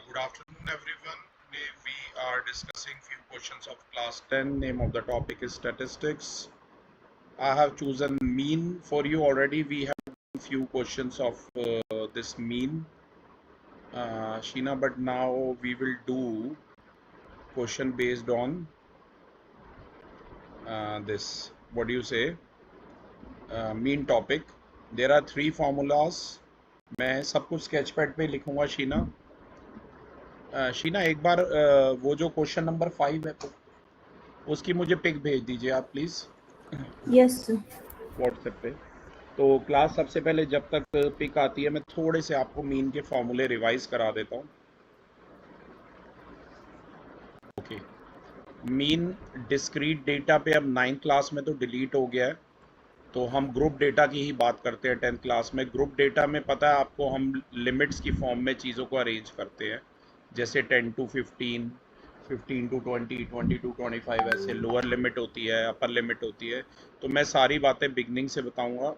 Good afternoon, everyone. Today we are discussing few questions of class 10. Name of the topic is statistics. I have chosen mean for you already. We have few questions of this mean, Sheena, but now we will do question based on this. What do you say? Mean topic. There are three formulas. मैं सब कुछ sketch pad पे लिखूंगा शीना. शीना एक बार वो जो question number 5 है उसकी मुझे पिक भेज दीजिए आप प्लीज़ यस सर. व्हाट्सएप पे. तो क्लास सबसे पहले जब तक पिक आती है मैं थोड़े से आपको मीन के फॉर्मूले रिवाइज करा देता हूँ. ओके, मीन डिस्क्रीट डेटा पे अब 9th क्लास में तो डिलीट हो गया है, तो हम ग्रुप डेटा की ही बात करते हैं 10th क्लास में. ग्रुप डेटा में पता है आपको हम लिमिट्स की फॉर्म में चीज़ों को अरेंज करते हैं, जैसे 10 to 15, 15 to 20, 20 to 25, ऐसे लोअर लिमिट होती है, अपर लिमिट होती है. तो मैं सारी बातें बिगनिंग से बताऊंगा.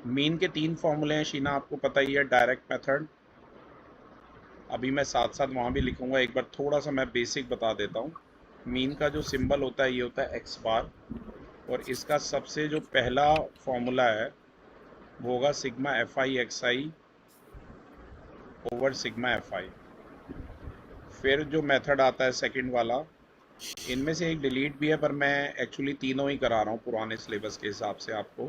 मीन के 3 फॉर्मूले हैं शीना, आपको पता ही है. डायरेक्ट मेथड, अभी मैं साथ साथ वहाँ भी लिखूंगा. एक बार थोड़ा सा मैं बेसिक बता देता हूँ. मीन का जो सिंबल होता है ये होता है एक्स बार, और इसका सबसे जो पहला फॉर्मूला है वो होगा सिग्मा एफ आई एक्स आई ओवर सिग्मा एफ आई. फिर जो मेथड आता है सेकंड वाला, इनमें से एक डिलीट भी है पर मैं एक्चुअली तीनों ही करा रहा हूँ पुराने सिलेबस के हिसाब से आपको,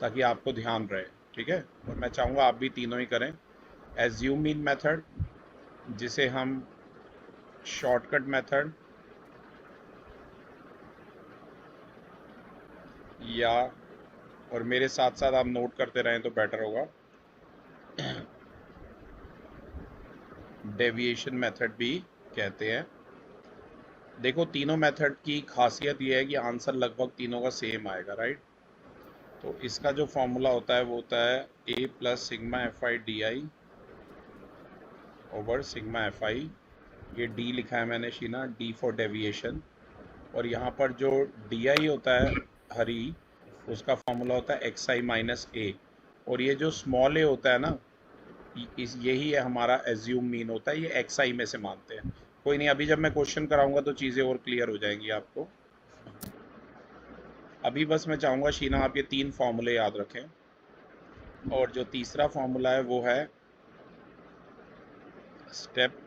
ताकि आपको ध्यान रहे. ठीक है, और मैं चाहूँगा आप भी तीनों ही करें. एज्यूम मीन मेथड, जिसे हम शॉर्टकट मेथड या, और मेरे साथ साथ आप नोट करते रहें तो बेटर होगा, डेविएशन मेथड भी कहते हैं. देखो तीनों मेथड की खासियत ये है कि आंसर लगभग तीनों का सेम आएगा, राइट. तो इसका जो फॉर्मूला होता है वो होता है a plus sigma f i d i over sigma f i. ये डी लिखा है मैंने शीना, डी फॉर डेविएशन. और यहाँ पर जो डी आई होता है हरी, उसका फॉर्मूला होता है एक्स आई माइनस ए. और ये जो स्मॉल ए होता है ना, यही है हमारा एज्यूम मीन होता है. ये एक्स आई में से मानते हैं. कोई नहीं, अभी जब मैं क्वेश्चन कराऊंगा तो चीज़ें और क्लियर हो जाएंगी आपको. अभी बस मैं चाहूँगा शीना आप ये 3 फॉर्मूले याद रखें. और जो तीसरा फॉर्मूला है वो है step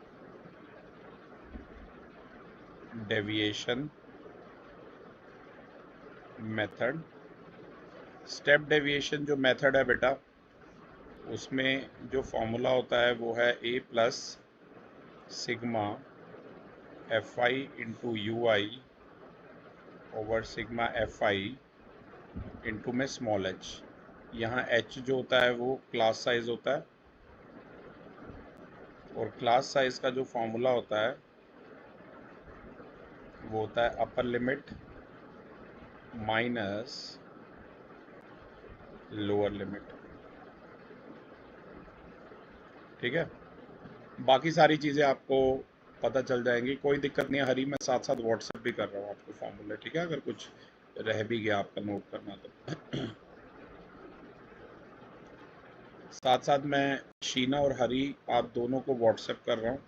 deviation method. Step deviation जो मेथड है बेटा, उसमें जो फॉर्मूला होता है वो है a plus sigma f i into u i over sigma f i into में स्मॉल एच. यहाँ एच जो होता है वो क्लास साइज होता है, और क्लास साइज का जो फॉर्मूला होता है वो होता है अपर लिमिट माइनस लोअर लिमिट. ठीक है, बाकी सारी चीज़ें आपको पता चल जाएंगी, कोई दिक्कत नहीं है. हरी मैं साथ साथ व्हाट्सएप भी कर रहा हूँ आपको फॉर्मूले. ठीक है, अगर कुछ रह भी गया आपका नोट करना तो. साथ साथ मैं शीना और हरी आप दोनों को व्हाट्सएप कर रहा हूँ.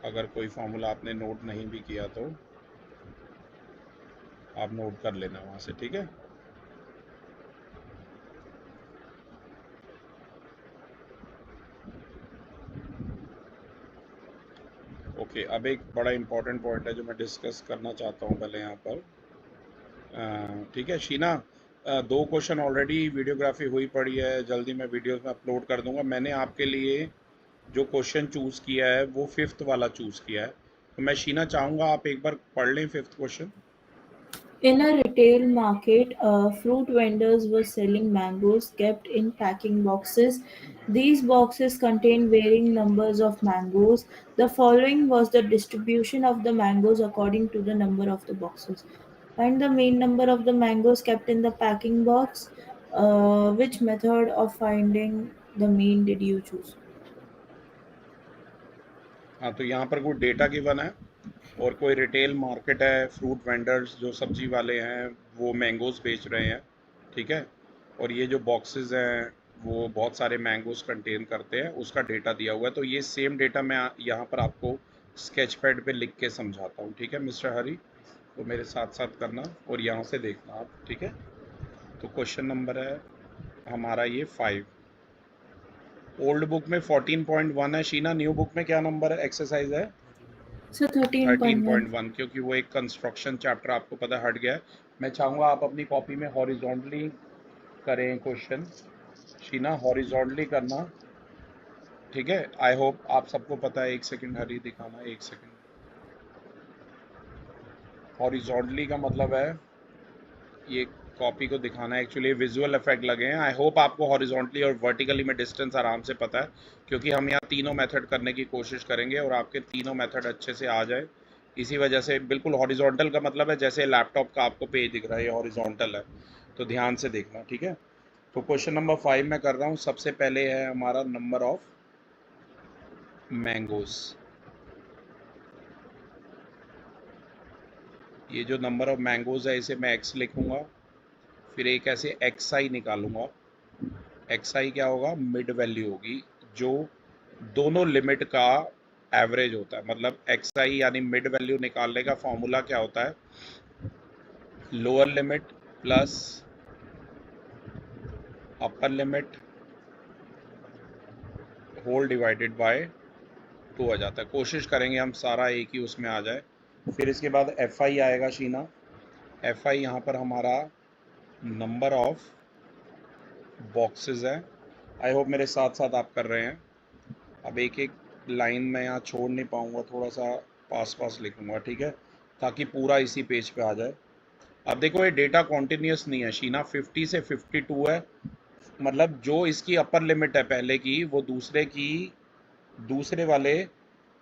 अगर कोई फॉर्मूला आपने नोट नहीं भी किया तो आप नोट कर लेना वहाँ से. ठीक है, ओके. अब एक बड़ा इंपॉर्टेंट पॉइंट है जो मैं डिस्कस करना चाहता हूँ पहले यहाँ पर. ठीक है शीना, 2 क्वेश्चन ऑलरेडी वीडियोग्राफी हुई पड़ी है, जल्दी मैं वीडियोस में अपलोड कर दूंगा. मैंने आपके लिए जो क्वेश्चन चूज़ किया है वो 5th वाला चूज़ किया है. तो मैं शीना चाहूँगा आप एक बार पढ़ लें 5th question. In a retail market, fruit vendors were selling mangoes kept in packing boxes. These boxes contained varying numbers of mangoes. The following was the distribution of the mangoes according to the number of the boxes. Find the mean number of the mangoes kept in the packing box. Which method of finding the mean did you choose? हाँ, तो यहाँ पर कोई data given है और कोई retail market है, fruit vendors जो सब्जी वाले हैं वो मैंगोज बेच रहे हैं. ठीक है, और ये जो बॉक्सेस हैं वो बहुत सारे मैंगोज कंटेन करते हैं, उसका डेटा दिया हुआ है। तो ये सेम डेटा मैं यहाँ पर आपको स्केच पैड पे लिख के समझाता हूँ, ठीक है मिस्टर हरी? तो मेरे साथ साथ करना और यहाँ से देखना आप, ठीक है? तो क्वेश्चन नंबर है हमारा ये 5। ओल्ड बुक में 14.1 है शीना, न्यू बुक में क्या नंबर है, एक्सरसाइज है? सर 13.1। 13.1, क्योंकि वो एक कंस्ट्रक्शन चैप्टर आपको पता हट गया है। मैं चाहूँगा आप अपनी कॉपी में हॉरिजॉन्टली करें क्वेश्चन, शीना हॉरिजॉन्टली करना, ठीक है? आई होप आप सबको पता है। एक सेकंड हरी दिखाना, एक सेकंड। हॉरिजॉन्टली का मतलब है ये कॉपी को दिखाना है, एक्चुअली विजुअल इफेक्ट लगे हैं। आई होप आपको हॉरिजॉन्टली और वर्टिकली में डिस्टेंस आराम से पता है, क्योंकि हम यहाँ तीनों मेथड करने की कोशिश करेंगे और आपके तीनों मेथड अच्छे से आ जाए। इसी वजह से बिल्कुल हॉरिजॉन्टल का मतलब है जैसे लैपटॉप का आपको पेज दिख रहा है, ये हॉरिजॉन्टल है, तो ध्यान से देखना, ठीक है? तो क्वेश्चन नंबर 5 में कर रहा हूँ। सबसे पहले है हमारा नंबर ऑफ मैंगोज। ये जो नंबर ऑफ मैंगोज है इसे मैं x लिखूंगा, फिर एक ऐसे xi निकालूंगा। xi क्या होगा? मिड वैल्यू होगी, जो दोनों लिमिट का एवरेज होता है। मतलब xi यानी मिड वैल्यू निकालने का फॉर्मूला क्या होता है? Lower limit plus upper limit whole divided by 2 आ जाता है। कोशिश करेंगे हम सारा एक ही उसमें आ जाए। फिर इसके बाद fi आएगा शीना। fi यहाँ पर हमारा नंबर ऑफ बॉक्सेस है। आई होप मेरे साथ साथ आप कर रहे हैं। अब एक एक लाइन मैं यहाँ छोड़ नहीं पाऊँगा, थोड़ा सा पास पास लिखूँगा, ठीक है, ताकि पूरा इसी पेज पे आ जाए। अब देखो ये डेटा कॉन्टिन्यूस नहीं है शीना, 50 से 52 है। मतलब जो इसकी अपर लिमिट है पहले की, वो दूसरे वाले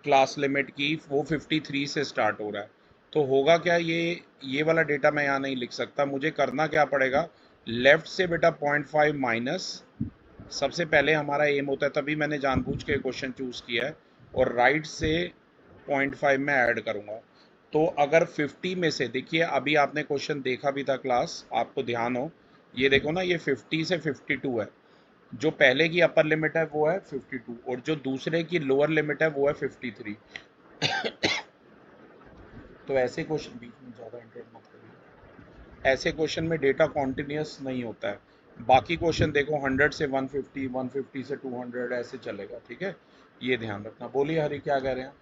क्लास लिमिट की वो 53 से स्टार्ट हो रहा है। तो होगा क्या, ये वाला डेटा मैं यहाँ नहीं लिख सकता। मुझे करना क्या पड़ेगा? लेफ्ट से बेटा 0.5 माइनस, सबसे पहले हमारा एम होता है, तभी मैंने जानबूझ के क्वेश्चन चूज किया है, और राइट से 0.5 में ऐड करूंगा। तो अगर 50 में से, देखिए अभी आपने क्वेश्चन देखा भी था क्लास, आपको ध्यान हो, ये देखो ना, ये 50 से 52 है। जो पहले की अपर लिमिट है वो है 52 और जो दूसरे की लोअर लिमिट है वो है 53। तो ऐसे क्वेश्चन, बीच में ज़्यादा इंटरप्ट मत करिए, ऐसे क्वेश्चन में डेटा कॉन्टिन्यूस नहीं होता है। बाकी क्वेश्चन देखो 100 से 150, 150 से 200 ऐसे चलेगा, ठीक है? ये ध्यान रखना। बोलिए हरी, क्या कह रहे हैं?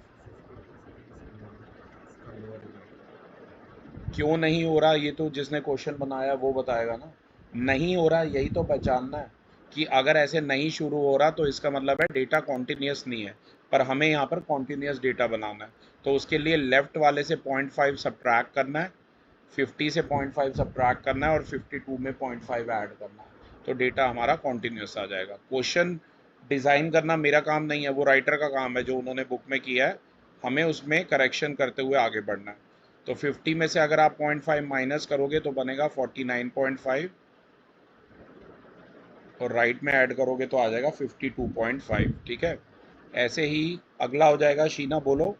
क्यों नहीं हो रहा, ये तो जिसने क्वेश्चन बनाया वो बताएगा ना। नहीं हो रहा, यही तो पहचानना है कि अगर ऐसे नहीं शुरू हो रहा तो इसका मतलब है डेटा कॉन्टिन्यूस नहीं है। पर हमें यहाँ पर कॉन्टिन्यूस डेटा बनाना है, तो उसके लिए लेफ्ट वाले से 0.5 सब्ट्रैक्ट करना है, 50 से 0.5 सब्ट्रैक्ट करना है और 52 में 0.5 ऐड करना है, तो डेटा हमारा कॉन्टिन्यूस आ जाएगा। क्वेश्चन डिज़ाइन करना मेरा काम नहीं है, वो राइटर का काम है जो उन्होंने बुक में किया है। हमें उसमें करेक्शन करते हुए आगे बढ़ना है। तो 50 में से अगर आप 0.5 माइनस करोगे तो बनेगा 49.5, और राइट में ऐड करोगे तो आ जाएगा 52.5, ठीक है? ऐसे ही अगला हो जाएगा शीना, बोलो।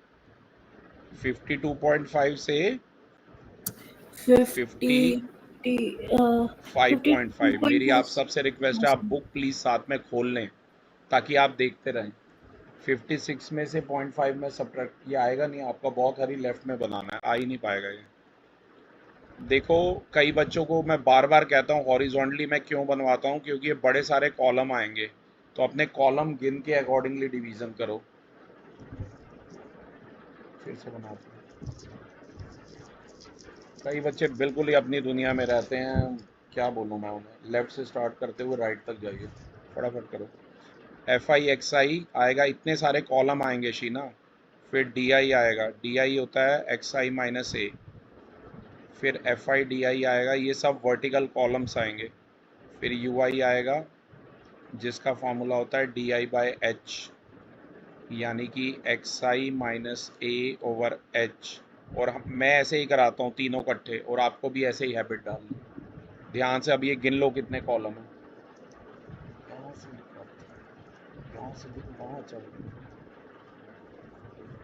52.5 से 50 55.5। मेरी आप 52.5। सबसे रिक्वेस्ट है, आप बुक प्लीज साथ में खोल लें ताकि आप देखते रहें। 56 में से 0.5 में सब्ट्रैक्ट, ये आएगा नहीं आपका, बहुत हरी लेफ्ट में बनाना है, आ ही नहीं पाएगा ये। देखो कई बच्चों को मैं बार बार कहता हूँ हॉरिजॉन्टली मैं क्यों बनवाता हूँ, क्योंकि ये बड़े सारे कॉलम आएंगे, तो अपने कॉलम गिन के अकॉर्डिंगली डिवीजन करो। फिर से बनाते हैं, कई बच्चे बिल्कुल ही अपनी दुनिया में रहते हैं, क्या बोलूँ मैं उन्हें। लेफ्ट से स्टार्ट करते हुए राइट तक जाइए, फटाफट करो। एफ आई एक्स आई आएगा, इतने सारे कॉलम आएंगे शीना। फिर डी आई आएगा, डी आई होता है एक्स आई माइनस ए। फिर एफ आई डी आई आएगा, ये सब वर्टिकल कॉलम्स आएंगे। फिर यू आई आएगा जिसका फॉर्मूला होता है डी आई बाई एच, यानी कि एक्स आई माइनस ए ओवर एच। और मैं ऐसे ही कराता हूँ तीनों इकट्ठे, और आपको भी ऐसे ही हैबिट डालनी है। ध्यान से अब ये गिन लो कितने कॉलम हैं। यहाँ से लिखो, यहाँ से लिखो, वहाँ चल,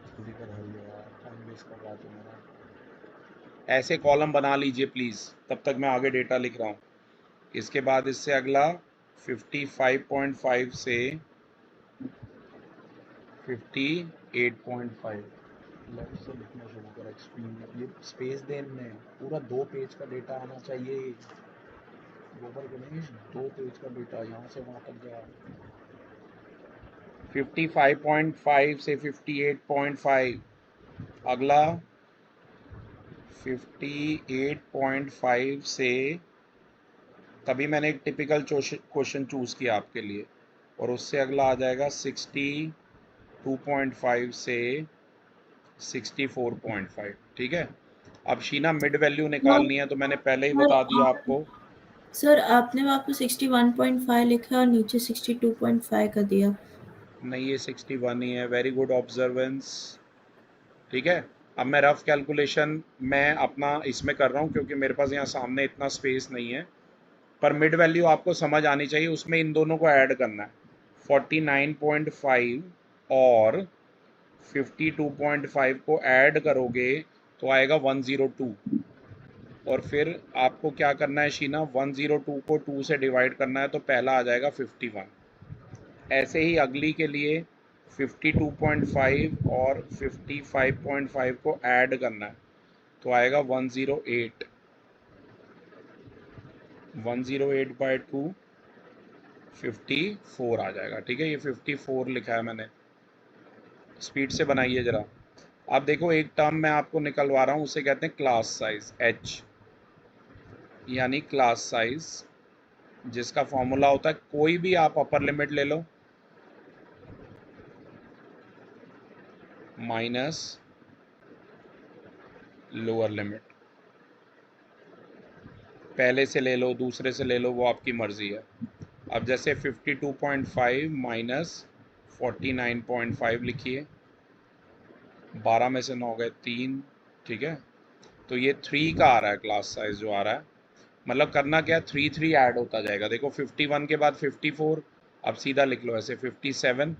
जल्दी कर हरी यार, टाइम वेस्ट कर रहा तू मेरा। ऐसे कॉलम बना लीजिए प्लीज़, तब तक मैं आगे डेटा लिख रहा हूँ। इसके बाद इससे अगला 55.5 से 58.5 लेफ्ट से लिखना शुरू करा स्क्रीन में, ये स्पेस देने में पूरा 2 पेज का डेटा आना चाहिए। गोबर गणेश 2 पेज का डेटा यहाँ से वहाँ तक गया। 55.5 से 58.5, अगला 58.5 से, तभी मैंने एक टिपिकल क्वेश्चन चूज किया आपके लिए, और उससे अगला आ जाएगा 62.5 से 64.5। ठीक है, अब शीना मिड वैल्यू निकालनी है, तो मैंने पहले ही बता दिया आपको। सर आपने वहाँ पे 61.5 लिखा है और नीचे 62.5 का दिया। नहीं, ये 61 ही है। Very good observance. ठीक है, अब मैं रफ कैलकुलेशन मैं अपना इसमें कर रहा हूँ क्योंकि मेरे पास यहाँ सामने इतना स्पेस नहीं है, पर मिड वैल्यू आपको समझ आनी चाहिए। उसमें इन दोनों को ऐड करना है, 49.5 और 52.5 को ऐड करोगे तो आएगा 102, और फिर आपको क्या करना है शीना, 102 को 2 से डिवाइड करना है, तो पहला आ जाएगा 51। ऐसे ही अगली के लिए 52.5 और 55.5 को ऐड करना है, तो आएगा 108। 108/2 54 आ जाएगा। ठीक है, ये 54 लिखा है मैंने, स्पीड से बनाइए ज़रा। अब देखो, एक टर्म मैं आपको निकलवा रहा हूँ, उसे कहते हैं क्लास साइज, एच, यानी क्लास साइज, जिसका फॉर्मूला होता है, कोई भी आप अपर लिमिट ले लो माइनस लोअर लिमिट, पहले से ले लो दूसरे से ले लो, वो आपकी मर्जी है। अब जैसे 52.5 माइनस 49.5 लिखिए, 12 में से 9 गए 3। ठीक है, तो ये 3 का आ रहा है क्लास साइज जो आ रहा है, मतलब करना क्या, 3 ऐड होता जाएगा। देखो 51 के बाद 54, अब सीधा लिख लो ऐसे 57,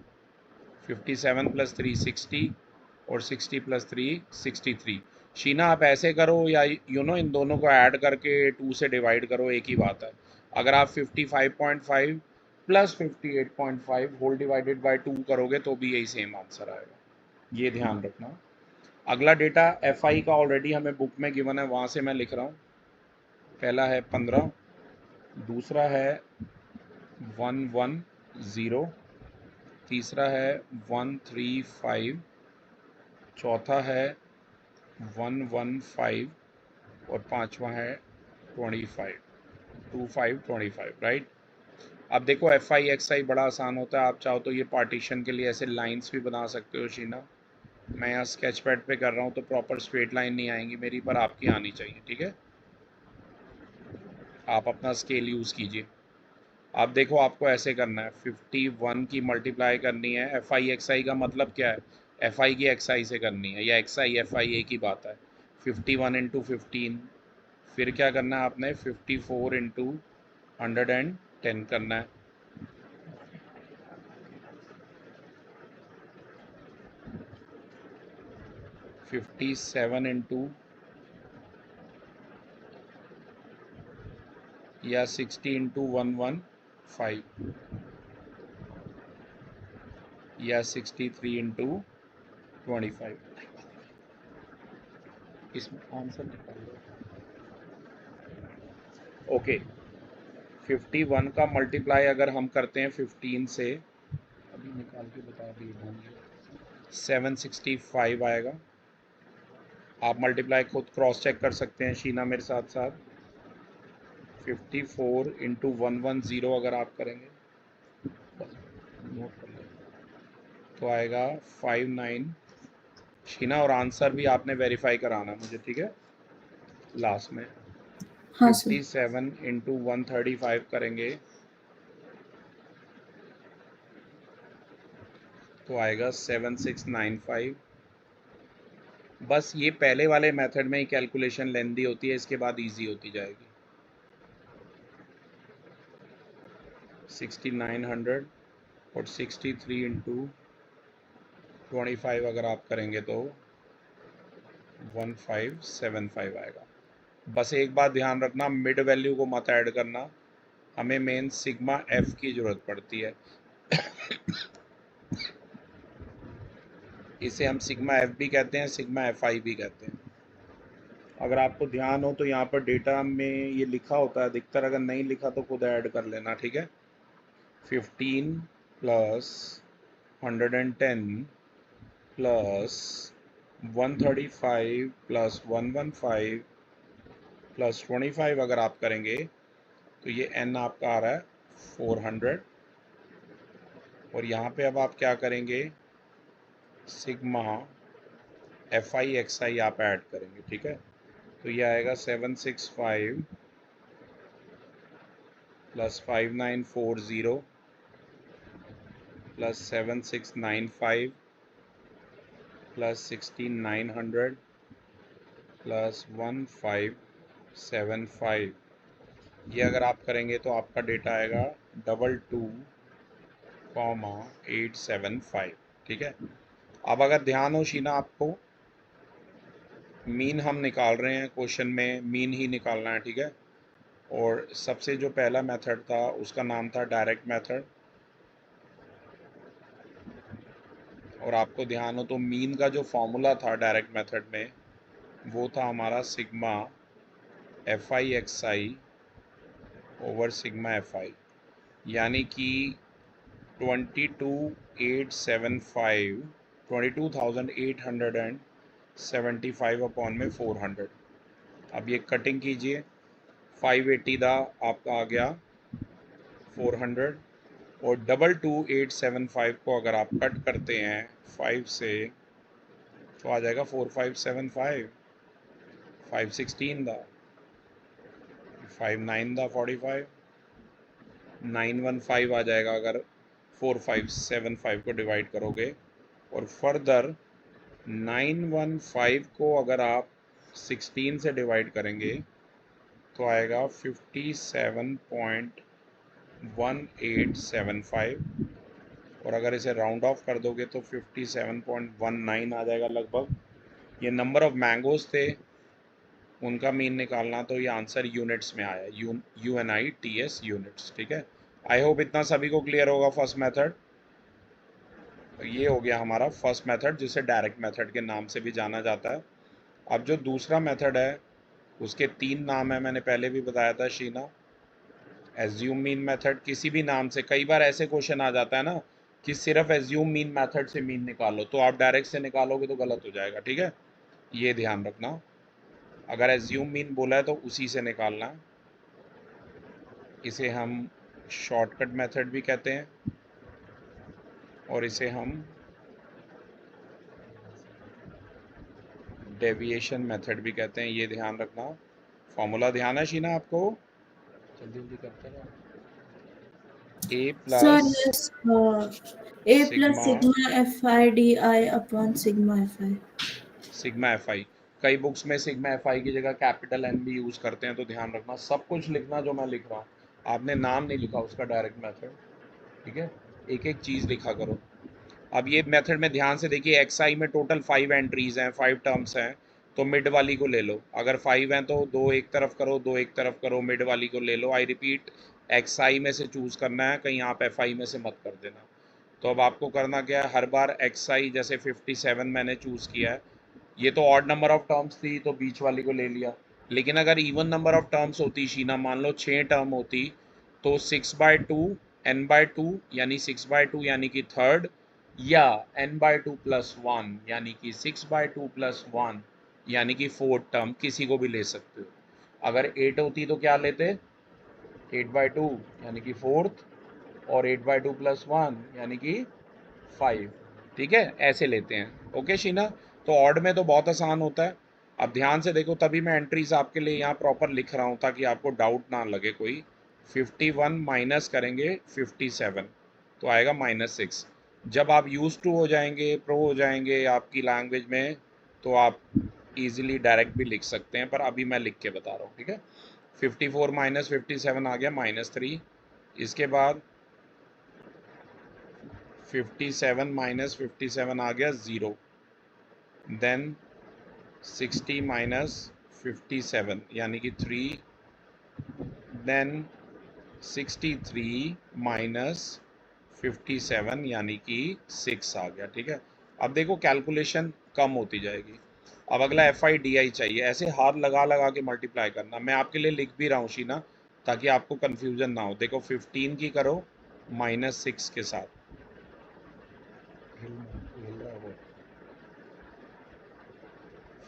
57 प्लस 3 60, और 60 प्लस 3 63। शीना आप ऐसे करो या इन दोनों को ऐड करके 2 से डिवाइड करो, एक ही बात है। अगर आप 55.5 प्लस 58.5 होल डिवाइडेड बाय 2 करोगे तो भी यही सेम आंसर आएगा, ये ध्यान रखना। अगला डेटा FI का ऑलरेडी हमें बुक में गिवन है, वहाँ से मैं लिख रहा हूँ। पहला है 15, दूसरा है 110, तीसरा है 135, चौथा है 115, और पांचवा है 25, 25 राइट। अब देखो FI बड़ा आसान होता है, आप चाहो तो ये पार्टीशन के लिए ऐसे लाइंस भी बना सकते हो शीना। मैं यहाँ स्केच पैड पे कर रहा हूँ तो प्रॉपर स्ट्रेट लाइन नहीं आएंगी मेरी, पर आपकी आनी चाहिए। ठीक है, आप अपना स्केल यूज़ कीजिए। आप देखो, आपको ऐसे करना है, 51 की मल्टीप्लाई करनी है। FI का मतलब क्या है, FI की XI से करनी है, या XI FI एक ही बात है। 51 इंटू 15, फिर क्या करना है आपने, 54 इंटू 110 करना है, फिफ्टी सेवन इंटू या 60 इंटू 115, या 63 इंटू 25। इसमें आंसर निकालो। ओके, 51 का मल्टीप्लाई अगर हम करते हैं 15 से, अभी निकाल के बता दिए, 765 आएगा। आप मल्टीप्लाई खुद क्रॉस चेक कर सकते हैं शीना मेरे साथ साथ। 54 इंटू 110 अगर आप करेंगे, नोट कर लें, तो आएगा 59 शीना, और आंसर भी आपने वेरीफाई कराना है मुझे, ठीक है, लास्ट में। हाँ सर। 57 इंटू 135 करेंगे तो आएगा 7695। बस ये पहले वाले मेथड में ही कैलकुलेशन लेंदी होती है, इसके बाद इजी होती जाएगी। 6900 और 63 इंटू 25 अगर आप करेंगे तो 1575 आएगा। बस एक बात ध्यान रखना, मिड वैल्यू को मत ऐड करना, हमें मेन सिग्मा एफ की ज़रूरत पड़ती है। इसे हम सिग्मा एफ भी कहते हैं, सिग्मा एफ आई भी कहते हैं। अगर आपको ध्यान हो तो यहाँ पर डेटा में ये लिखा होता है अधिकतर, अगर नहीं लिखा तो खुद ऐड कर लेना, ठीक है। 15 प्लस 110 प्लस 135 प्लस 115 प्लस 25 अगर आप करेंगे तो ये n आपका आ रहा है 400। और यहाँ पे अब आप क्या करेंगे, सिग्मा एफ आई एक्स आई आप ऐड करेंगे, ठीक है। तो ये आएगा 765 प्लस 5940 प्लस 7695 प्लस 16900 प्लस 1575। ये अगर आप करेंगे तो आपका डेटा आएगा 22,875, ठीक है। अब अगर ध्यान हो शीना, आपको मीन हम निकाल रहे हैं, क्वेश्चन में मीन ही निकालना है, ठीक है। और सबसे जो पहला मेथड था उसका नाम था डायरेक्ट मेथड, और आपको ध्यान हो तो मीन का जो फॉर्मूला था डायरेक्ट मेथड में वो था हमारा सिग्मा एफ आई एक्स आई ओवर सिग्मा एफ आई, यानी कि 22,875 22,875 अपॉन में 400। अब ये कटिंग कीजिए, 580 दा आपका आ गया 400, और 22,875 को अगर आप कट करते हैं 5 से तो आ जाएगा 4575, 516 दा 59 दा 45, 915 आ जाएगा अगर 4575 को डिवाइड करोगे। और फर्दर 915 को अगर आप 16 से डिवाइड करेंगे तो आएगा 57.1875, और अगर इसे राउंड ऑफ कर दोगे तो 57.19 आ जाएगा लगभग। ये नंबर ऑफ मैंगोज थे, उनका मीन निकालना, तो ये आंसर यूनिट्स में आया, UNITS यूनिट्स, ठीक है। आई होप इतना सभी को क्लियर होगा फर्स्ट मेथड। तो ये हो गया हमारा फर्स्ट मेथड, जिसे डायरेक्ट मेथड के नाम से भी जाना जाता है। अब जो दूसरा मेथड है उसके 3 नाम है, मैंने पहले भी बताया था शीना। एज्यूम मीन मेथड, किसी भी नाम से, कई बार ऐसे क्वेश्चन आ जाता है ना कि सिर्फ एज्यूम मीन मेथड से मीन निकालो, तो आप डायरेक्ट से निकालोगे तो गलत हो जाएगा, ठीक है। ये ध्यान रखना, अगर एज्यूम मीन बोला है तो उसी से निकालना। इसे हम शॉर्टकट मेथड भी कहते हैं और इसे हम डेविएशन मेथड भी कहते हैं, ये ध्यान रखना। फॉर्मूला ध्यान है शीना आपको, जल्दी जल्दी करते रहो। A Sir, plus yes, A plus sigma sigma fi di upon sigma fi. Sigma f आई, कई बुक्स में सिग्मा एफ आई की जगह कैपिटल एन भी यूज़ करते हैं, तो ध्यान रखना सब कुछ लिखना जो मैं लिख रहा हूँ। आपने नाम नहीं लिखा उसका, डायरेक्ट मेथड, ठीक है, एक एक चीज़ लिखा करो। अब ये मेथड में ध्यान से देखिए, एक्स आई में टोटल 5 एंट्रीज हैं, 5 टर्म्स हैं, तो मिड वाली को ले लो। अगर 5 हैं तो 2 एक तरफ करो, 2 एक तरफ करो, मिड वाली को ले लो। आई रिपीट, एक्स आई में से चूज़ करना है, कहीं आप एफ आई में से मत कर देना। तो अब आपको करना क्या है, हर बार एक्स आई, जैसे 57 मैंने चूज़ किया है, ये तो ऑड नंबर ऑफ टर्म्स थी तो बीच वाली को ले लिया। लेकिन अगर इवन नंबर ऑफ टर्म्स होती शीना, मान लो 6 टर्म होती, तो 6/2 n/2 यानी 6/2 यानी कि थर्ड, या n/2 प्लस 1 यानी कि 6/2 प्लस 1 यानी कि फोर्थ टर्म, किसी को भी ले सकते हो। अगर 8 होती तो क्या लेते, 8/2 यानी कि फोर्थ, और 8/2 प्लस 1 यानी कि 5, ठीक है, ऐसे लेते हैं। ओके शीना, तो ऑड में तो बहुत आसान होता है। अब ध्यान से देखो, तभी मैं एंट्रीज आपके लिए यहाँ प्रॉपर लिख रहा हूँ ताकि आपको डाउट ना लगे कोई। 51 माइनस करेंगे 57 तो आएगा -6। जब आप यूज टू हो जाएंगे, प्रो हो जाएंगे आपकी लैंग्वेज में, तो आप इजीली डायरेक्ट भी लिख सकते हैं, पर अभी मैं लिख के बता रहा हूँ, ठीक है। 54 माइनस 57 आ गया -3। इसके बाद 57 माइनस 57 आ गया 0। देन 60 माइनस 57 यानी कि 3। देन 63 माइनस 57 यानी कि 6 आ गया। ठीक है, अब देखो कैलकुलेशन कम होती जाएगी। अब अगला FIDI चाहिए, ऐसे हाथ लगा लगा के मल्टीप्लाई करना। मैं आपके लिए लिख भी रहा हूँ शीना, ताकि आपको कंफ्यूजन ना हो। देखो 15 की करो -6 के साथ,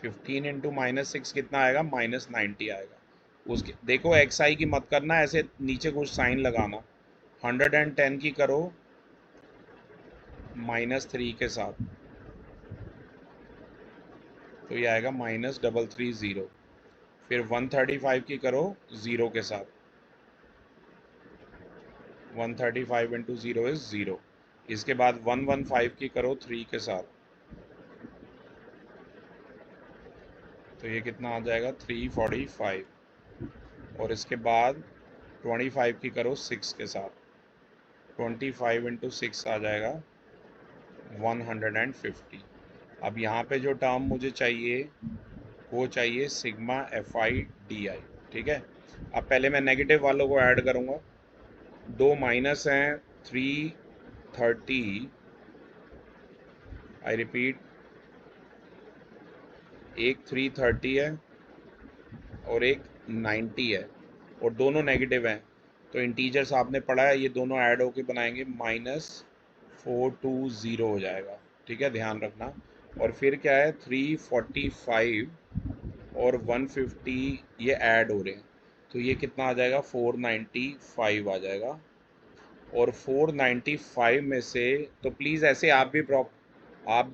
15 इंटू -6 कितना आएगा? -90 आएगा। उसके देखो XI की मत करना, ऐसे नीचे कुछ साइन लगाना। 110 की करो -3 के साथ, तो ये आएगा -330। फिर 135 की करो 0 के साथ, 135 इंटू 0 इज 0। इसके बाद 115 की करो 3 के साथ, तो ये कितना आ जाएगा? 345। और इसके बाद 25 की करो 6 के साथ, 25 इंटू 6 आ जाएगा 150। अब यहाँ पे जो टर्म मुझे चाहिए वो चाहिए सिग्मा FIDI। ठीक है, अब पहले मैं नेगेटिव वालों को ऐड करूँगा। दो माइनस हैं 330, आई रिपीट, एक 330 है और एक 90 है, और दोनों नेगेटिव हैं। तो इंटीजर्स आपने पढ़ा है, ये दोनों ऐड होके बनाएंगे -420 हो जाएगा। ठीक है, ध्यान रखना। और फिर क्या है, 345 और 150 ये ऐड हो रहे हैं, तो ये कितना आ जाएगा? 495 आ जाएगा। और 495 में से, तो प्लीज़ ऐसे आप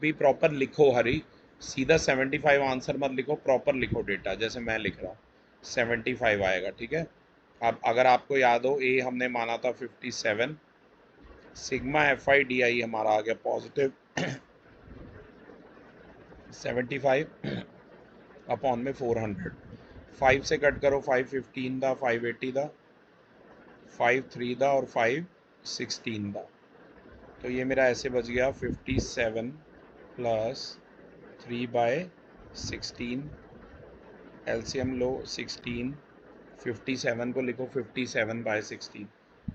भी प्रॉपर लिखो हरी, सीधा 75 आंसर मत लिखो, प्रॉपर लिखो डेटा जैसे मैं लिख रहा हूँ। 75 आएगा। ठीक है, अब अगर आपको याद हो, ए हमने माना था 57, सिग्मा FIDI हमारा आ गया पॉजिटिव 75 अपॉन में 400। 5 से कट करो, 515 दा, 580 दा, 53 दा और 516 दा। तो ये मेरा ऐसे बच गया 57 प्लस 3/16, LCM लो 16, 57 को लिखो 57/16,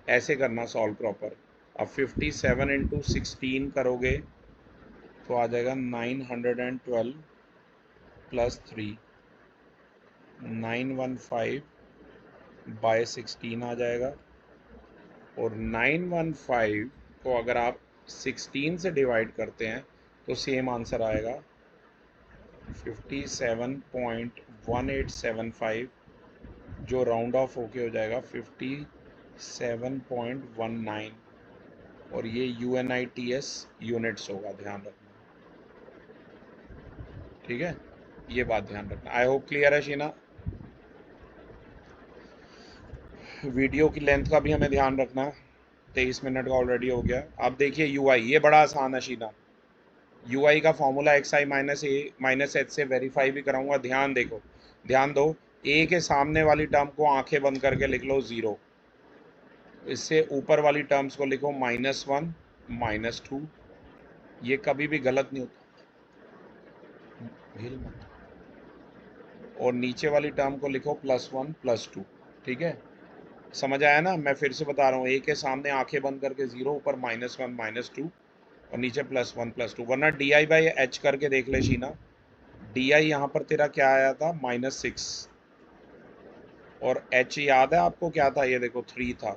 ऐसे करना सॉल्व प्रॉपर। अब 57 इंटू 16 करोगे तो आ जाएगा 912 प्लस 3, 915/16 आ जाएगा। और 915 को अगर आप 16 से डिवाइड करते हैं तो सेम आंसर आएगा 57.1875, जो राउंड ऑफ होके हो जाएगा 57.19। और ये UNITS यूनिट्स होगा, ध्यान रखना। ठीक है, ये बात ध्यान रखना। आई होप क्लियर है शीना। वीडियो की लेंथ का भी हमें ध्यान रखना है, 23 मिनट का ऑलरेडी हो गया। अब देखिए UI, ये बड़ा आसान है शीना। UI का formula XI minus A minus H से वेरीफाई भी कराऊंगा। ध्यान देखो, ध्यान दो, A के सामने वाली टर्म को आंखें बंद करके लिख लो 0, इससे ऊपर वाली टर्म्स को लिखो -1 -2, ये कभी भी गलत नहीं होता, हिल मत। और नीचे वाली टर्म को लिखो +1 +2। ठीक है, समझ आया ना? मैं फिर से बता रहा हूँ, A के सामने आंखें बंद करके 0, ऊपर -1 -2 और नीचे +1 +2। वरना DI/H करके देख ले शीना। DI यहाँ पर तेरा क्या आया था? -6, और H याद है आपको क्या था? ये देखो 3 था,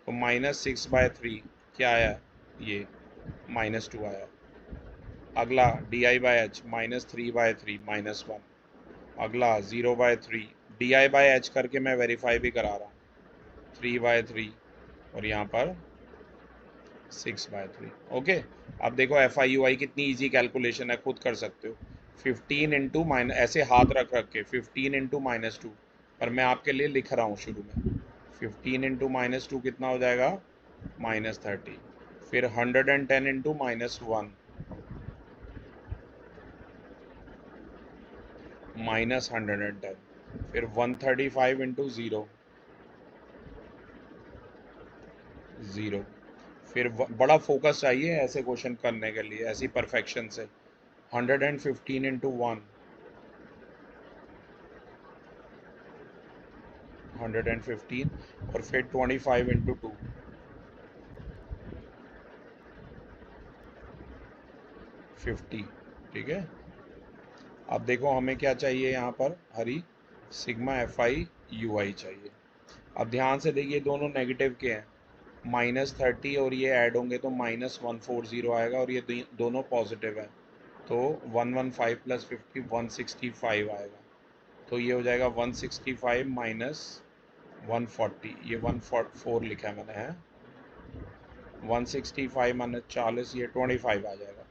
तो -6/3 क्या आया? ये -2 आया। अगला DI/H -3/3 -1। अगला 0/3, DI/H करके मैं वेरीफाई भी करा रहा हूँ, 3/3 और यहाँ पर 6/3। ओके, अब देखो FIUI कितनी इजी कैलकुलेशन है, खुद कर सकते हो। 15 इंटू माइनस, ऐसे हाथ रख रख के 15 इंटू -2, पर मैं आपके लिए लिख रहा हूँ शुरू में। 15 इंटू -2 कितना हो जाएगा? -30। फिर 110 इंटू -1 -110। फिर 135 इंटू 0 0। फिर बड़ा फोकस चाहिए ऐसे क्वेश्चन करने के लिए, ऐसी परफेक्शन से। 115 इंटू 1, 115 और फिर 25 इंटू 2 50। ठीक है, अब देखो हमें क्या चाहिए यहाँ पर हरी, सिग्मा एफ आई यू आई चाहिए। अब ध्यान से देखिए दोनों नेगेटिव के हैं, -30 और ये ऐड होंगे तो -140 आएगा, और ये दोनों पॉजिटिव है तो 115 प्लस 50 165 आएगा। तो ये हो जाएगा 165 माइनस 140, ये 144 लिखा है मैंने, है 165 माइनस 40, ये 25 आ जाएगा।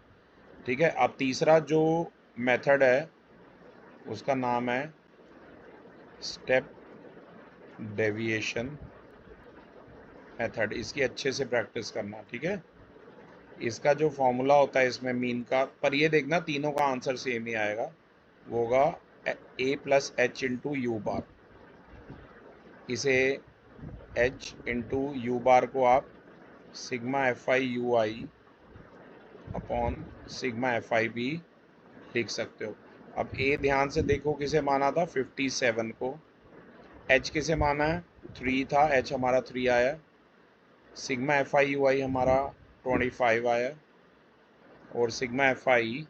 ठीक है, अब तीसरा जो मेथड है उसका नाम है स्टेप डेविएशन मेथड, इसकी अच्छे से प्रैक्टिस करना। ठीक है, इसका जो फॉर्मूला होता है इसमें मीन का, पर ये देखना तीनों का आंसर सेम ही आएगा, वो होगा a plus h into u bar. इसे h इंटू यू बार को आप sigma f i u i upon sigma f i भी लिख सकते हो। अब a ध्यान से देखो किसे माना था, 57 को। h किसे माना है, 3 था, h हमारा 3 आया। सिग्मा एफ आई यू आई हमारा 25 आया, और सिग्मा एफ आई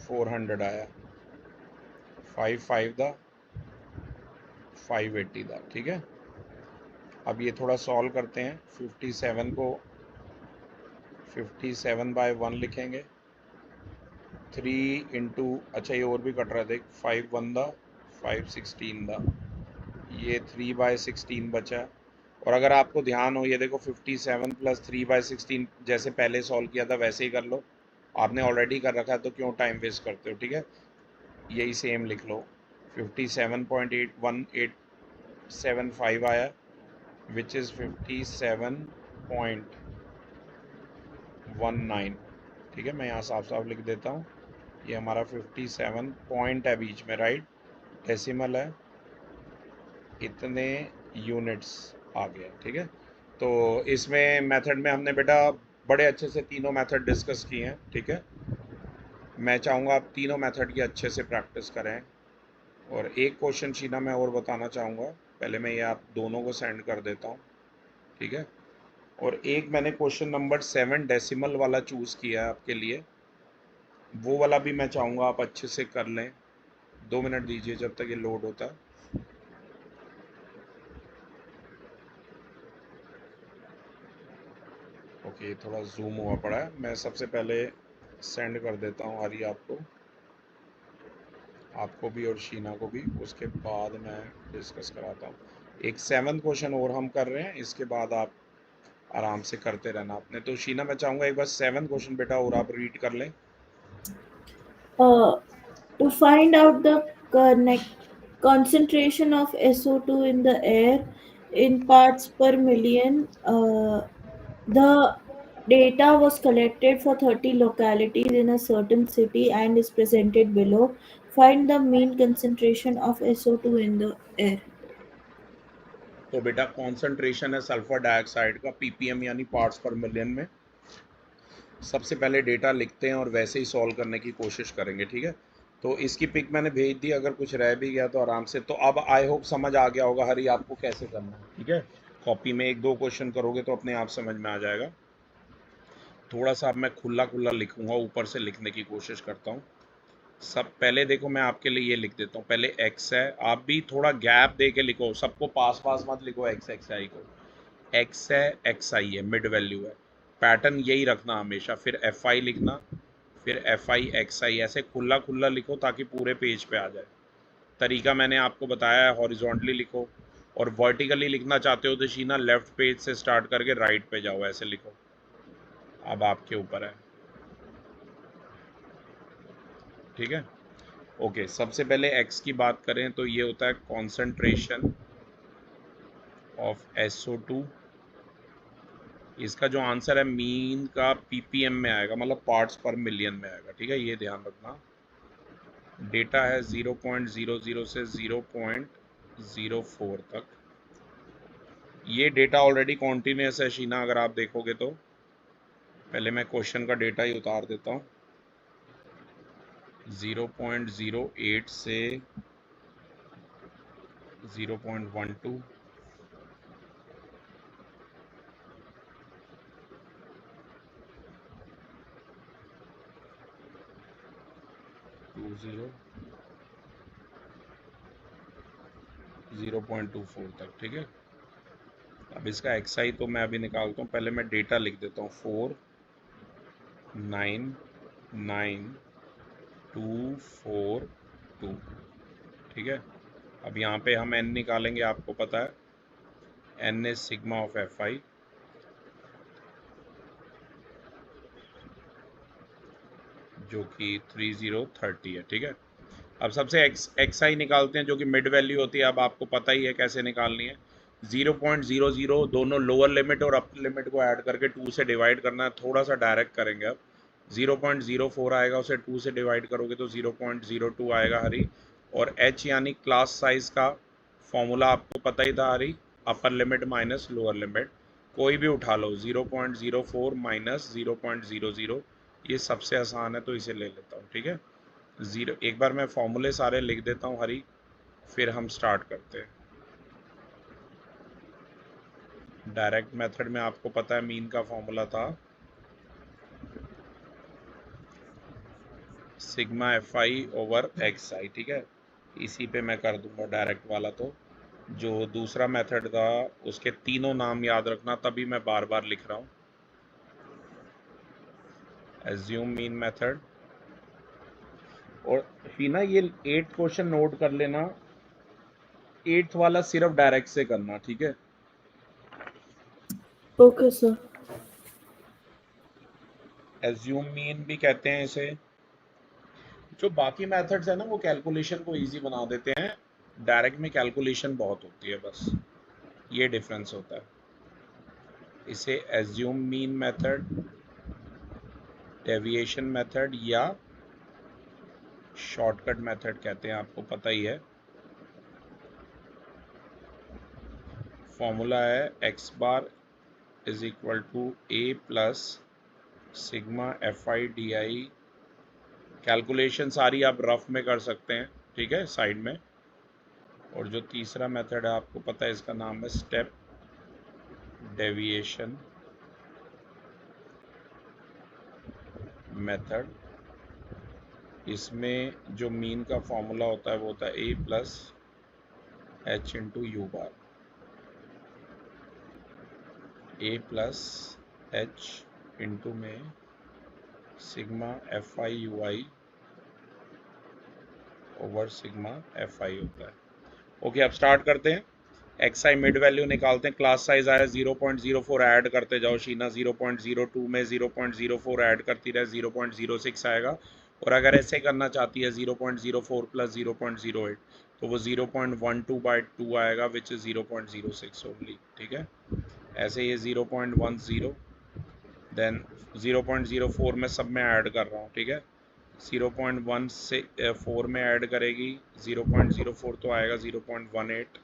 400 आया। 5 दा 580 दा। ठीक है, अब ये थोड़ा सॉल्व करते हैं। 57 को 57/1 लिखेंगे, 3 इंटू, अच्छा ये और भी कट रहा है देख, 5 1 दा 5 16 दा, ये 3/16 बचा। और अगर आपको ध्यान हो, ये देखो 57 प्लस 3/16 जैसे पहले सॉल्व किया था वैसे ही कर लो, आपने ऑलरेडी कर रखा है तो क्यों टाइम वेस्ट करते हो। ठीक है, यही सेम लिख लो, 57.81875 आया, विच इज़ 57.19। ठीक है, मैं यहाँ साफ साफ लिख देता हूँ, ये हमारा 57 पॉइंट है बीच में, राइट, डेसिमल है, इतने यूनिट्स आ गया। ठीक है, तो इसमें मेथड में हमने बेटा बड़े अच्छे से तीनों मेथड डिस्कस किए हैं। ठीक है, मैं चाहूँगा आप तीनों मेथड की अच्छे से प्रैक्टिस करें। और एक क्वेश्चन शीना मैं और बताना चाहूँगा, पहले मैं ये आप दोनों को सेंड कर देता हूँ। ठीक है, और एक मैंने क्वेश्चन नंबर 7 डेसिमल वाला चूज़ किया है आपके लिए, वो वाला भी मैं चाहूँगा आप अच्छे से कर लें। 2 मिनट दीजिए जब तक ये लोड होता है। ओके, थोड़ा जूम हुआ पड़ा है, मैं सबसे पहले सेंड कर देता हूँ हरी आपको भी और शीना को भी, उसके बाद मैं डिस्कस कराता हूँ। एक 7 क्वेश्चन और हम कर रहे हैं, इसके बाद आप आराम से करते रहना अपने। तो शीना मैं चाहूँगा एक बार 7 क्वेश्चन बेटा और आप रीड कर लें। Uh, to find out the concentration of SO2 in the air in parts per million, the data was collected for 30 localities in a certain city and is presented below. Find the mean concentration of SO2 in the air. तो बेटा concentration है sulphur dioxide का ppm यानी parts पर million में। सबसे पहले data लिखते हैं और वैसे ही सॉल्व करने की कोशिश करेंगे। ठीक है, तो इसकी पिक मैंने भेज दी, अगर कुछ रह भी गया तो आराम से, तो अब आई होप समझ आ गया होगा हरी आपको कैसे करना है। ठीक है, कॉपी में 1-2 क्वेश्चन करोगे तो अपने आप समझ में आ जाएगा। थोड़ा सा अब मैं खुला खुला लिखूंगा, ऊपर से लिखने की कोशिश करता हूँ। सब पहले देखो मैं आपके लिए ये लिख देता हूँ, पहले x है, आप भी थोड़ा गैप दे के लिखो, सबको पास पास मत लिखो x x i को। x है, x i है, मिड वैल्यू है, पैटर्न यही रखना हमेशा, फिर f i लिखना, फिर f i x i, ऐसे खुला खुला लिखो ताकि पूरे पेज पे आ जाए। तरीका मैंने आपको बताया है, हॉरिजॉन्टली लिखो, और वर्टिकली लिखना चाहते हो तो शीना लेफ्ट पेज से स्टार्ट करके राइट पे जाओ, ऐसे लिखो, अब आपके ऊपर है। ठीक है, ओके, सबसे पहले x की बात करें तो ये होता है कॉन्सेंट्रेशन ऑफ SO2। इसका जो आंसर है मीन का ppm में आएगा, मतलब पार्ट्स पर मिलियन में आएगा। ठीक है, ये ध्यान रखना। डेटा है 0.00 से 0.04 तक। ये डेटा ऑलरेडी कॉन्टिन्यूस है शीना, अगर आप देखोगे तो। पहले मैं क्वेश्चन का डेटा ही उतार देता हूँ। 0.08 से 0.12, 20, 0.24 तक। ठीक है, अब इसका एक्सआई तो मैं अभी निकालता हूँ, पहले मैं डेटा लिख देता हूँ। 4 9 9 2 4 2। ठीक है, अब यहाँ पे हम n निकालेंगे, आपको पता है n is sigma of F I, जो कि 3030 है। ठीक है, अब सबसे एक्स आई निकालते हैं जो कि मिड वैल्यू होती है। अब आपको पता ही है कैसे निकालनी है। 0.00 दोनों लोअर लिमिट और अपर लिमिट को ऐड करके 2 से डिवाइड करना है। थोड़ा सा डायरेक्ट करेंगे। अब 0.04 आएगा, उसे 2 से डिवाइड करोगे तो 0.02 आएगा हरी। और h यानी क्लास साइज का फॉर्मूला आपको पता ही था Hari, upper limit minus lower limit, कोई भी उठा लो। 0.04 माइनस 0.00, ये सबसे आसान है तो इसे ले लेता हूँ। ठीक है, जीरो, एक बार मैं फॉर्मूले सारे लिख देता हूँ हरी, फिर हम स्टार्ट करते हैं। डायरेक्ट मेथड में आपको पता है मीन का फॉर्मूला था sigma f i over x i. ठीक है, इसी पे मैं कर दूंगा डायरेक्ट वाला। तो जो दूसरा मेथड था उसके तीनों नाम याद रखना, तभी मैं बार बार लिख रहा हूँ। Assume mean method. और शीना ये 8 क्वेश्चन नोट कर लेना, 8th वाला सिर्फ डायरेक्ट से करना। ठीक है, ओके सर। एज्यूम मीन भी कहते हैं इसे। जो बाकी मेथड्स है ना वो कैलकुलेशन को इजी बना देते हैं, डायरेक्ट में कैलकुलेशन बहुत होती है, बस ये डिफरेंस होता है। इसे assume mean method, deviation method या शॉर्टकट मेथड कहते हैं, आपको पता ही है। फॉर्मूला है x bar is equal to a plus sigma f i d i. Calculation सारी आप रफ में कर सकते हैं, ठीक है, साइड में। और जो तीसरा मेथड है आपको पता है, इसका नाम है स्टेप डेविएशन मेथड। इसमें जो मीन का फॉर्मूला होता है वो होता है a plus h into u bar, a plus h into में sigma f i u i over sigma f i होता है। ओके, अब स्टार्ट करते हैं। एक्स आई मिड वैल्यू निकालते हैं। क्लास साइज आया 0.04, ऐड करते जाओ शीना। 0.02 में 0.04 ऐड करती रहे, 0.06 आएगा। और अगर ऐसे करना चाहती है 0.04 प्लस 0.08, तो वो 0.12/2 आएगा, विच इज 0.06 ओनली। ठीक है, ऐसे ये 0.10, देन 0.04 में सब में ऐड कर रहा हूँ। ठीक है, 0.1 से 4 में ऐड करेगी 0.04, तो आएगा 0.18,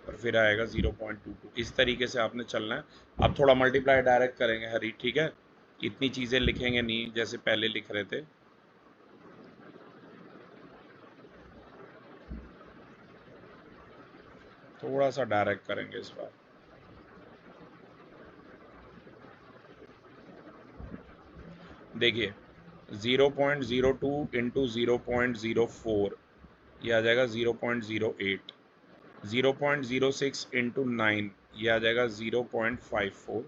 और फिर आएगा 0.22। इस तरीके से आपने चलना है। अब थोड़ा मल्टीप्लाई डायरेक्ट करेंगे हरी। ठीक है, इतनी चीज़ें लिखेंगे नहीं जैसे पहले लिख रहे थे। थोड़ा सा डायरेक्ट करेंगे इस बार। देखिए 0.02 इंटू 0.04, ये आ जाएगा 0.08। 0.06 इंटू 9, ये आ जाएगा 0.54।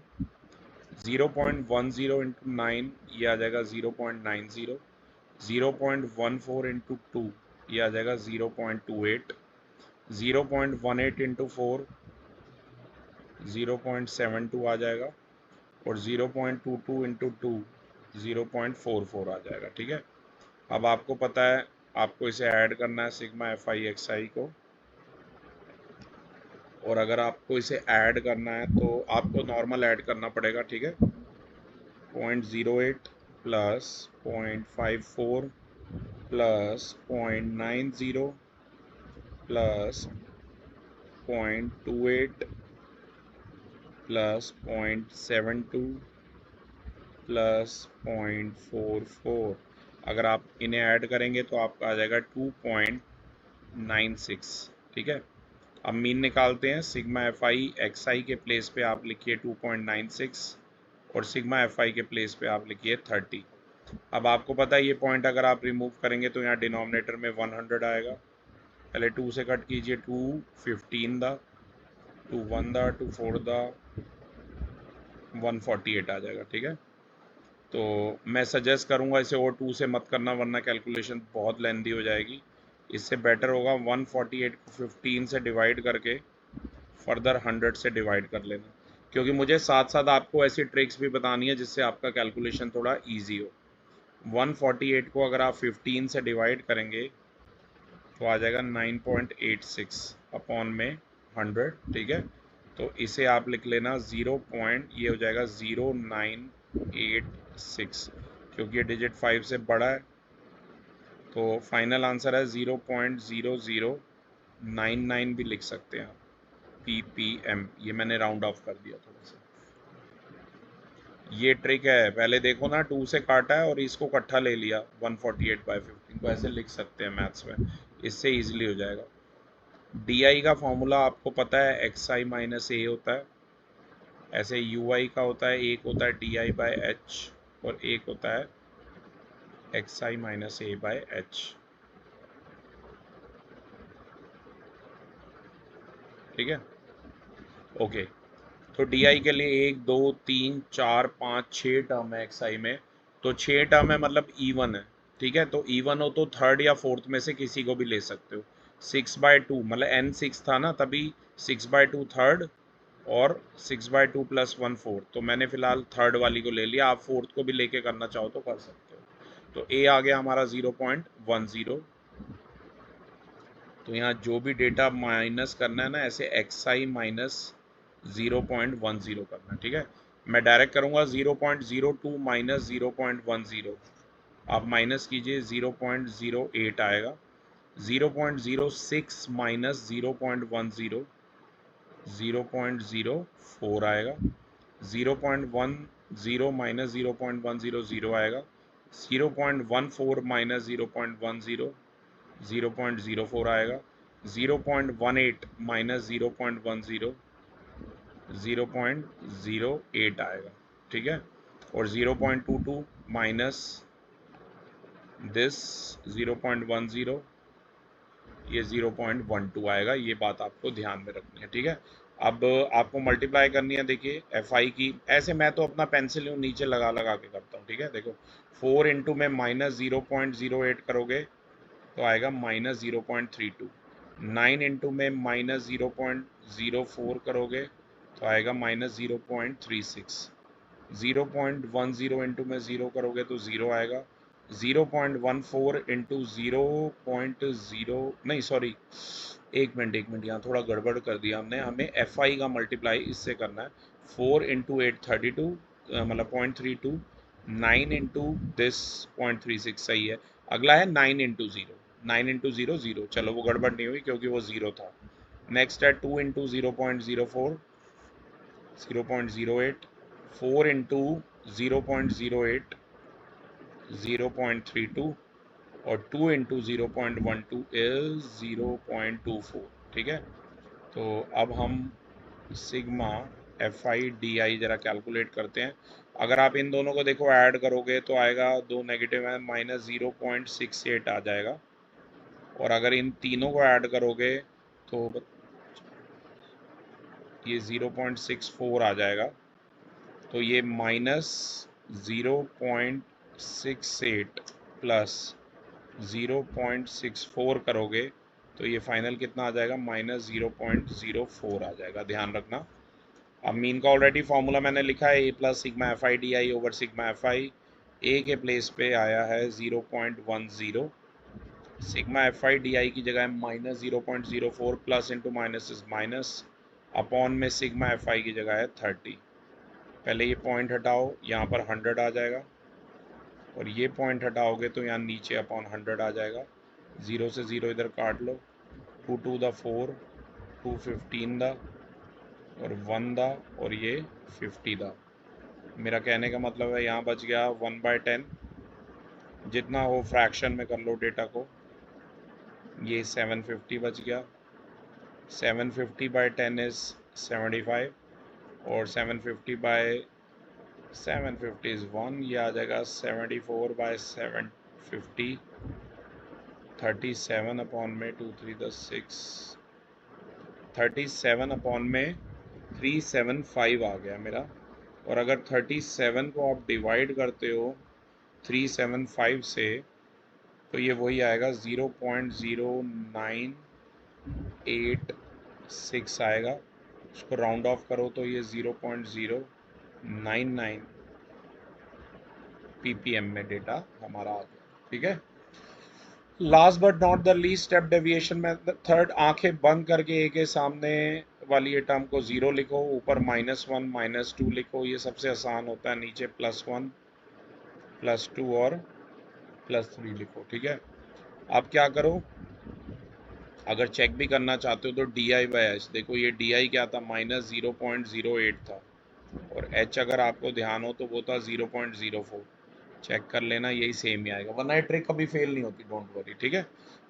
0.10 इंटू 9, ये आ जाएगा 0.90। 0.14 इंटू 2, ये आ जाएगा 0.28। 0.18 इंटू 4, 0.72 आ जाएगा। और 0.22 इंटू 2, 0.44 आ जाएगा। ठीक है, अब आपको पता है आपको इसे ऐड करना है सिग्मा एफ आई एक्स आई को। और अगर आपको इसे ऐड करना है तो आपको नॉर्मल ऐड करना पड़ेगा। ठीक है, 0.08 plus 0.54 plus 0.90 plus 0.28 plus 0.72 plus 0.44। अगर आप इन्हें ऐड करेंगे तो आपका आ जाएगा 2.96। ठीक है, अब मीन निकालते हैं। सिग्मा एफ आई एक्स आई के प्लेस पे आप लिखिए 2.96 और सिग्मा एफ आई के प्लेस पे आप लिखिए 30। अब आपको पता है ये पॉइंट अगर आप रिमूव करेंगे तो यहाँ डिनोमिनेटर में 100 आएगा। पहले 2 से कट कीजिए, 2 15 दा, 2 1 दा, 2 4 दा, 148 आ जाएगा। ठीक है, तो मैं सजेस्ट करूँगा इसे और 2 से मत करना, वरना कैलकुलेशन बहुत लेंदी हो जाएगी। इससे बेटर होगा 148 को 15 से डिवाइड करके फर्दर 100 से डिवाइड कर लेना, क्योंकि मुझे साथ साथ आपको ऐसी ट्रिक्स भी बतानी है जिससे आपका कैलकुलेशन थोड़ा ईजी हो। 148 को अगर आप 15 से डिवाइड करेंगे तो आ जाएगा 9.86 अपॉन में 100। ठीक है, तो इसे आप लिख लेना 0. ये हो जाएगा 0986, क्योंकि ये डिजिट 5 से बड़ा है। तो फाइनल आंसर है 0.0099 भी लिख सकते हैं आप, ppm। ये मैंने राउंड ऑफ कर दिया थोड़ा सा। ये ट्रिक है, पहले देखो ना 2 से काटा है और इसको इकट्ठा ले लिया 148/15 को, ऐसे लिख सकते हैं मैथ्स में, इससे इजीली हो जाएगा। डी का फॉर्मूला आपको पता है, एक्स आई माइनस ए होता है। ऐसे यू आई का होता है, एक होता है DI/H और एक होता है एक्स आई माइनस A/H। ठीक है, ओके। तो DI के लिए 1 2 3 4 5 6 टर्म है एक्स आई में, तो 6 टर्म है मतलब इवन है। ठीक है, तो इवन हो तो थर्ड या फोर्थ में से किसी को भी ले सकते हो। 6/2 मतलब n 6 था ना, तभी 6/2 थर्ड और 6/2 + 1 फोर्थ। तो मैंने फिलहाल थर्ड वाली को ले लिया, आप फोर्थ को भी लेके करना चाहो तो कर सकते हो। तो A आ गया हमारा 0.10। तो यहाँ जो भी डेटा माइनस करना है ना, ऐसे एक्स आई माइनस 0.10 करना है। ठीक है, मैं डायरेक्ट करूँगा 0.02 माइनस 0.10। आप माइनस कीजिए 0.08 आएगा। 0.06 माइनस 0.10 0.04 आएगा। 0.10 माइनस 0.10 0 आएगा। 0.14 माइनस 0.10 0.04 आएगा। 0.18 माइनस 0.10 0.08 आएगा। ठीक है, और 0.22 माइनस दिस 0.10 ये 0.12 आएगा। ये बात आपको ध्यान में रखनी है। ठीक है, अब आपको मल्टीप्लाई करनी है। देखिए एफ आई की, ऐसे मैं तो अपना पेंसिल यूँ नीचे लगा लगा के करता हूँ। ठीक है, देखो 4 इंटू में माइनस 0.08 करोगे तो आएगा माइनस 0.32। 9 इंटू में माइनस 0.04 करोगे तो आएगा माइनस 0.36। 0.10 इंटू में 0 करोगे तो 0 आएगा। 0.14 इंटू 0.0 नहीं सॉरी, एक मिनट यहाँ थोड़ा गड़बड़ कर दिया हमने। हमें एफ आई का मल्टीप्लाई इससे करना है। 4 इंटू 8 32 मतलब 0.32। 9 इंटू दिस 0.36 सही है। अगला है 9 इंटू 0। 9 इंटू 0 0, चलो वो गड़बड़ नहीं हुई क्योंकि वो 0 था। नेक्स्ट है 2 इंटू 0.04 0.08। 4 इंटू 0.08 0.32 और 2 इंटू 0.12 इज 0.24। ठीक है, तो अब हम सिग्मा एफ आई डी आई जरा कैलकुलेट करते हैं। अगर आप इन दोनों को देखो ऐड करोगे तो आएगा, दो नेगेटिव है, माइनस 0.68 आ जाएगा। और अगर इन तीनों को ऐड करोगे तो ये 0.64 आ जाएगा। तो ये माइनस 0.68 प्लस 0.64 करोगे तो ये फाइनल कितना आ जाएगा, माइनस 0.04 आ जाएगा। ध्यान रखना। अब मीन का ऑलरेडी फॉर्मूला मैंने लिखा है, a plus sigma f i d i over sigma f i. A के प्लेस पे आया है 0.10। Sigma f i d i की जगह minus 0.04 plus into minus is minus upon में सिग्मा एफ आई की जगह है 30। पहले ये पॉइंट हटाओ, यहाँ पर 100 आ जाएगा और ये पॉइंट हटाओगे तो यहाँ नीचे अपॉन 100 आ जाएगा। 0 से 0 इधर काट लो। 2 2 द 4, 2 15 द और 1 द और ये 50 द। मेरा कहने का मतलब है यहाँ बच गया 1/10। जितना हो फ्रैक्शन में कर लो डेटा को। ये 750 बच गया। 750 by 10 is 75 और 750 by 750 is 1, ये आ जाएगा 74 by 750, 37 अपॉन में 2 3 10 6, 37 अपॉन में 375 आ गया मेरा। और अगर 37 को आप डिवाइड करते हो 375 से तो ये वही आएगा 0.0986 आएगा। उसको राउंड ऑफ करो तो ये 0.099 ppm में डेटा हमारा आ गया। ठीक है, last but not the least step deviation में थर्ड, आंखें बंद करके ए के सामने वाली ये टर्म को 0 लिखो, ऊपर -1 -2 लिखो, ये सबसे आसान होता है। नीचे +1 +2 और +3 लिखो। ठीक है, अब क्या करो, अगर चेक भी करना चाहते हो तो DI/H, देखो ये DI क्या था, -0.08 था और H अगर आपको ध्यान हो तो वो था 0.04। चेक कर लेना, यही सेम ही आएगा, वरना ये ट्रिक कभी फेल नहीं होती, डोंट वरी। ठीक है,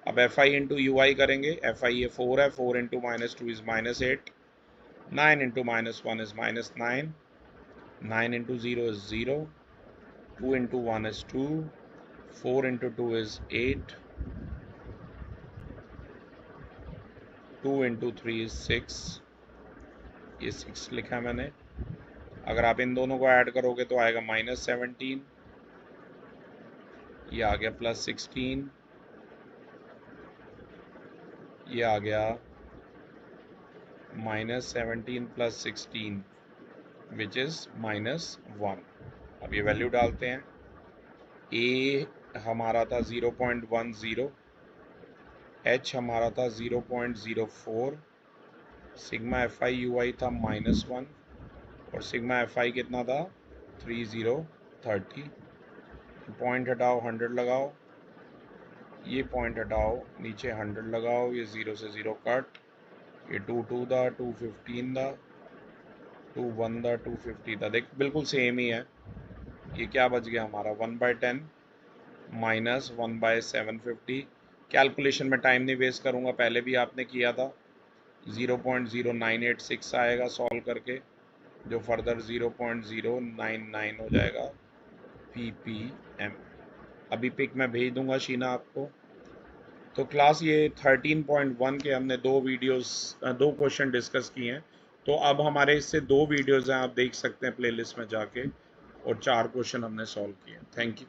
अब FI इंटू UI करेंगे। FI ये 4 है, 4 into -2 is -8, 9 into -1 is -9, 9 into 0 is 0, 2 into 1 is 2, 4 into 2 is 8, 2 into 3 is 6, ये 6 लिखा है मैंने। अगर आप इन दोनों को ऐड करोगे तो आएगा -17, ये आ गया +16, ये आ गया -17 + 16 विच इज़ -1। अब ये वैल्यू डालते हैं। ए हमारा था 0.10, H हमारा था 0.04, सिग्मा FI UI था -1 और सिग्मा FI कितना था 3030। पॉइंट हटाओ, 100 लगाओ, ये पॉइंट हटाओ, नीचे 100 लगाओ, ये 0 से 0 कट, ये 2 2 दा 215 दा 2 1 दा 250 दा, देख बिल्कुल सेम ही है। ये क्या बच गया हमारा 1/10 -1/750। कैलकुलेशन में टाइम नहीं वेस्ट करूँगा, पहले भी आपने किया था। 0.0986 आएगा सॉल्व करके, जो फर्दर 0.099 हो जाएगा ppm। अभी पिक मैं भेज दूंगा शीना आपको। तो क्लास ये 13.1 के हमने दो क्वेश्चन डिस्कस किए हैं। तो अब हमारे इससे 2 वीडियोज़ हैं, आप देख सकते हैं प्लेलिस्ट में जाके, और 4 क्वेश्चन हमने सॉल्व किए। Thank you.